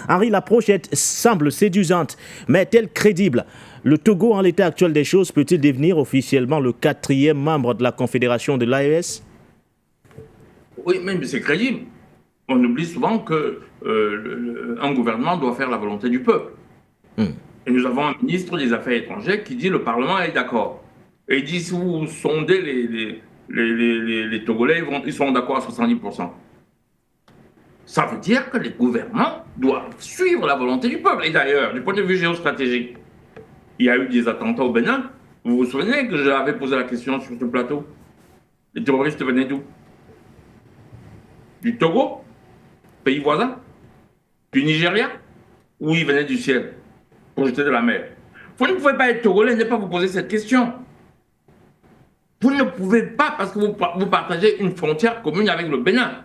Henri, l'approche semble séduisante, mais est-elle crédible? Le Togo, en l'état actuel des choses, peut-il devenir officiellement le 4e membre de la Confédération de l'AES? Oui, mais c'est crédible. On oublie souvent qu'un gouvernement doit faire la volonté du peuple. Et nous avons un ministre des Affaires étrangères qui dit le Parlement est d'accord. Et il dit si vous sondez les Togolais, ils sont d'accord à 70%. Ça veut dire que les gouvernants doivent suivre la volonté du peuple. Et d'ailleurs, du point de vue géostratégique, il y a eu des attentats au Bénin. Vous vous souvenez que j'avais posé la question sur ce plateau? Les terroristes venaient d'où? Du Togo, pays voisin? Du Nigeria? Ou ils venaient du ciel pour jeter de la mer? Vous ne pouvez pas être togolais et ne pas vous poser cette question. Vous ne pouvez pas parce que vous partagez une frontière commune avec le Bénin.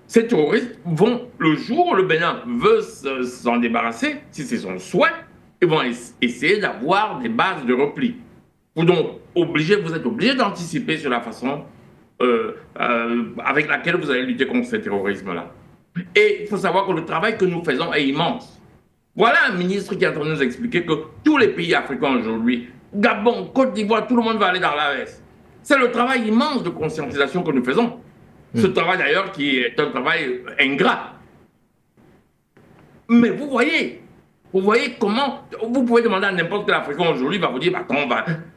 Ces terroristes vont, le jour où le Bénin veut s'en débarrasser, si c'est son souhait, ils vont essayer d'avoir des bases de repli. Vous êtes obligé d'anticiper sur la façon avec laquelle vous allez lutter contre ce terrorisme-là. Et il faut savoir que le travail que nous faisons est immense. Voilà un ministre qui est en train de nous expliquer que tous les pays africains aujourd'hui, Gabon, Côte d'Ivoire, tout le monde va aller dans l'AES. C'est le travail immense de conscientisation que nous faisons. Ce travail d'ailleurs qui est un travail ingrat. Mais vous voyez comment, vous pouvez demander à n'importe quel Africain aujourd'hui, il va vous dire, attends,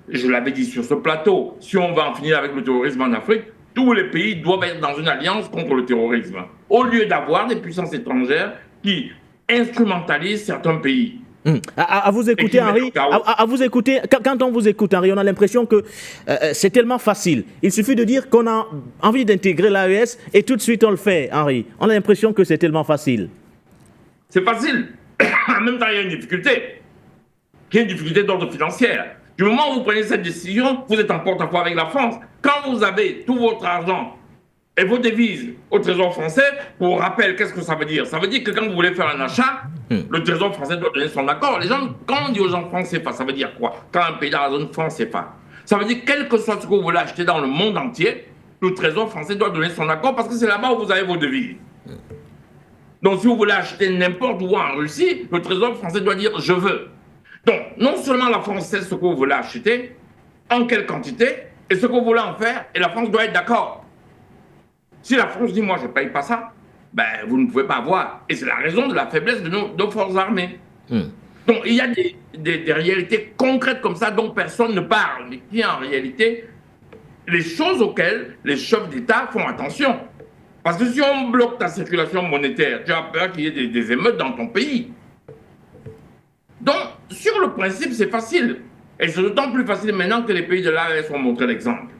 je l'avais dit sur ce plateau, si on va en finir avec le terrorisme en Afrique, tous les pays doivent être dans une alliance contre le terrorisme, au lieu d'avoir des puissances étrangères qui instrumentalisent certains pays. À vous écouter, Henri, quand on vous écoute, Henri, on a l'impression que c'est tellement facile. Il suffit de dire qu'on a envie d'intégrer l'AES et tout de suite on le fait, Henri. On a l'impression que c'est tellement facile. C'est facile. En même temps, il y a une difficulté. Il y a une difficulté d'ordre financier. Du moment où vous prenez cette décision, vous êtes en porte-à-faux avec la France. Quand vous avez tout votre argent et vos devises au Trésor français, pour rappel, qu'est-ce que ça veut dire? Ça veut dire que quand vous voulez faire un achat, le Trésor français doit donner son accord. Les gens, quand on dit aux gens francs CFA, ça veut dire quoi? Quand un pays dans la zone franc CFA, ça veut dire quel que soit ce que vous voulez acheter dans le monde entier, le Trésor français doit donner son accord parce que c'est là-bas où vous avez vos devises. Donc si vous voulez acheter n'importe où en Russie, le Trésor français doit dire « je veux ». Donc non seulement la France sait ce que vous voulez acheter, en quelle quantité, et ce que vous voulez en faire, et la France doit être d'accord. Si la France dit « moi je ne paye pas ça », ben vous ne pouvez pas avoir. Et c'est la raison de la faiblesse de nos forces armées. Donc il y a des réalités concrètes comme ça dont personne ne parle, mais qui en réalité, les choses auxquelles les chefs d'État font attention. Parce que si on bloque ta circulation monétaire, tu as peur qu'il y ait des émeutes dans ton pays. Donc, sur le principe, c'est facile. Et c'est d'autant plus facile maintenant que les pays de l'AES ont montré l'exemple.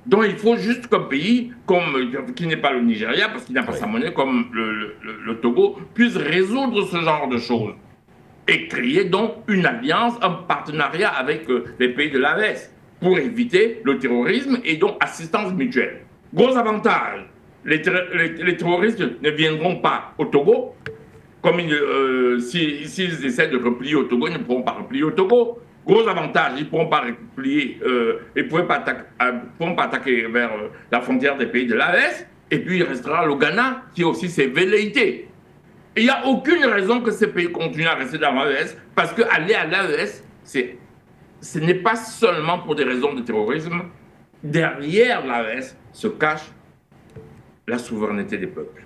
Donc, il faut juste qu'un pays, qui n'est pas le Nigeria, parce qu'il n'a pas sa monnaie, comme le Togo, puisse résoudre ce genre de choses. Et créer donc une alliance, un partenariat avec les pays de l'AES pour éviter le terrorisme et donc assistance mutuelle. Gros avantage, les terroristes ne viendront pas au Togo, comme s'ils essaient de replier au Togo, ils ne pourront pas replier au Togo. Gros avantage, ils ne pourront pas replier, ils ne pourront pas attaquer vers la frontière des pays de l'AES, et puis il restera le Ghana, qui a aussi ses velléités. Il n'y a aucune raison que ces pays continuent à rester dans l'AES, parce qu'aller à l'AES, ce n'est pas seulement pour des raisons de terrorisme. Derrière l'AES se cache la souveraineté des peuples.